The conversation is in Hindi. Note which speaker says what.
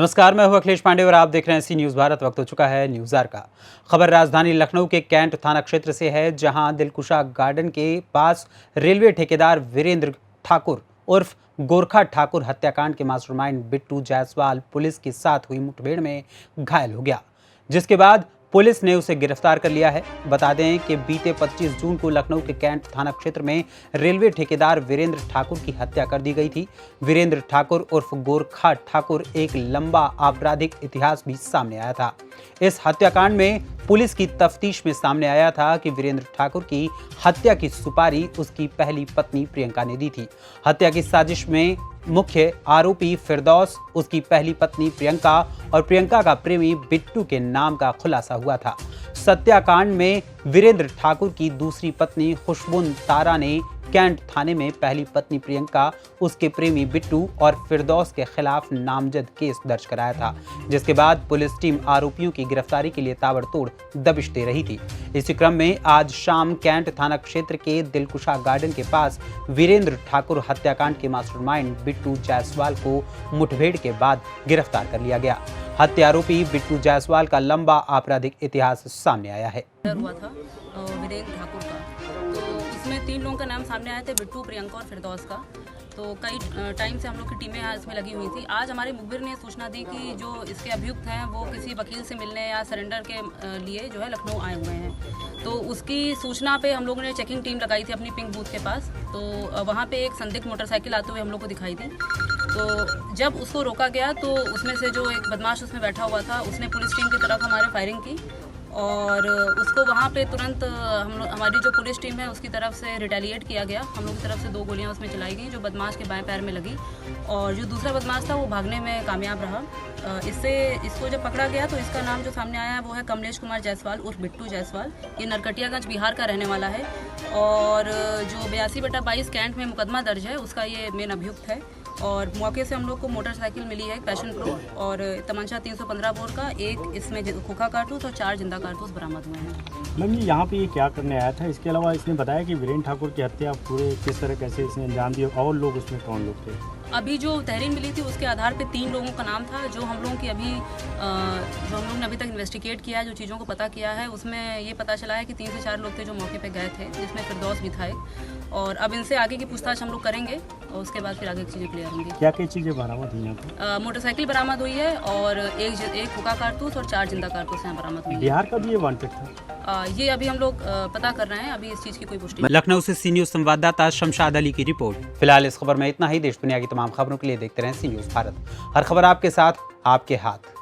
Speaker 1: नमस्कार, मैं हूं अखिलेश पांडे और आप देख रहे हैं सी न्यूज़ भारत। वक्त हो चुका है न्यूज़ आवर का। खबर राजधानी लखनऊ के कैंट थाना क्षेत्र से है, जहां दिलकुशा गार्डन के पास रेलवे ठेकेदार वीरेंद्र ठाकुर उर्फ गोरखा ठाकुर हत्याकांड के मास्टरमाइंड बिट्टू जायसवाल पुलिस के साथ हुई मुठभेड़ में घायल हो गया, जिसके बाद पुलिस ने उसे गिरफ्तार कर लिया है। बता दें कि बीते 25 जून को लखनऊ के कैंट थाना क्षेत्र में रेलवे ठेकेदार वीरेंद्र ठाकुर की हत्या कर दी गई थी। वीरेंद्र ठाकुर उर्फ गोरखा ठाकुर एक लंबा आपराधिक इतिहास भी सामने आया था। इस हत्याकांड में पुलिस की तफ्तीश में सामने आया था कि वीरेंद्र ठाकुर की हत्या की सुपारी उसकी पहली पत्नी प्रियंका ने दी थी। हत्या की साजिश में मुख्य आरोपी फिरदौस, उसकी पहली पत्नी प्रियंका और प्रियंका का प्रेमी बिट्टू के नाम का खुलासा हुआ था। हत्याकांड में वीरेंद्र ठाकुर की दूसरी पत्नी खुशबुन तारा ने कैंट थाने में पहली पत्नी प्रियंका, उसके प्रेमी बिट्टू और फिरदौस के खिलाफ नामजद केस दर्ज कराया था, जिसके बाद पुलिस टीम आरोपियों की गिरफ्तारी के लिए ताबड़तोड़ दबिश दे रही थी। इसी क्रम में आज शाम कैंट थाना क्षेत्र के दिलकुशा गार्डन के पास वीरेंद्र ठाकुर हत्याकांड के मास्टरमाइंड बिट्टू जायसवाल को मुठभेड़ के बाद गिरफ्तार कर लिया गया। हत्या आरोपी बिट्टू जायसवाल का लंबा आपराधिक इतिहास सामने आया है।
Speaker 2: हुआ था वीरेंद्र ठाकुर का, तो इसमें 3 लोगों का नाम सामने आए थे, बिट्टू, प्रियंका और फिरदौस का। तो कई टाइम से हम लोग की टीमें यहाँ इसमें लगी हुई थी। आज हमारे मुखबिर ने सूचना दी कि जो इसके अभियुक्त हैं वो किसी वकील से मिलने या सरेंडर के लिए जो है लखनऊ आए हुए हैं। तो उसकी सूचना पे हम लोगों ने चेकिंग टीम लगाई थी अपनी पिंक बूथ के पास। तो वहाँ पे एक संदिग्ध मोटरसाइकिल आते हुए हम लोग को दिखाई दी। तो जब उसको रोका गया तो उसमें से जो एक बदमाश उसमें बैठा हुआ था, उसने पुलिस टीम की तरफ हमारे फायरिंग की और उसको वहाँ पे तुरंत हमारी जो पुलिस टीम है उसकी तरफ से रिटेलिएट किया गया। हम लोग की तरफ से 2 गोलियाँ उसमें चलाई गई, जो बदमाश के बाएं पैर में लगी और जो दूसरा बदमाश था वो भागने में कामयाब रहा। इसको जब पकड़ा गया तो इसका नाम जो सामने आया है वो है कमलेश कुमार जायसवाल उर्फ बिट्टू जायसवाल। ये नरकटियागंज बिहार का रहने वाला है और जो 82/22 कैंट में मुकदमा दर्ज है उसका ये मेन अभियुक्त है। और मौके से हम लोग को मोटरसाइकिल मिली है, पैशन प्रो, और तमंचा 315 बोर का, एक इसमें खोखा कारतूस और 4 जिंदा कारतूस बरामद हुए हैं।
Speaker 3: मैम, ये यहाँ पे ये क्या करने आया था? इसके अलावा इसने बताया कि वीरेंद्र ठाकुर की हत्या पूरे किस तरह कैसे इसने अंजाम दिया और लोग उसमें कौन लोग थे?
Speaker 2: अभी जो तहरीर मिली थी उसके आधार पे 3 लोगों का नाम था, जो हम लोगों की जो हम लोगों ने अभी तक इन्वेस्टिगेट किया है, जो चीज़ों को पता किया है, उसमें ये पता चला है कि 3 से 4 लोग थे जो मौके पे गए थे, जिसमें फिरदौस भी था एक। और अब इनसे आगे की पूछताछ हम लोग करेंगे और उसके बाद फिर आगे की चीज़ें क्लियर होंगी।
Speaker 3: क्या क्या चीज़ें बरामद हुई यहाँ पर?
Speaker 2: मोटरसाइकिल बरामद हुई है और एक खोखा कारतूस और 4 जिंदा कारतूस यहाँ बरामद हुई है।
Speaker 3: बिहार का भी ये वांटेड था?
Speaker 2: ये अभी हम लोग पता कर रहे हैं, अभी इस चीज़ की कोई पुष्टि।
Speaker 1: लखनऊ से सी न्यूज़ संवाददाता शमशाद अली की रिपोर्ट। फिलहाल इस खबर में इतना ही। देश दुनिया की तमाम खबरों के लिए देखते रहें सी न्यूज़ भारत। हर खबर आपके साथ, आपके हाथ।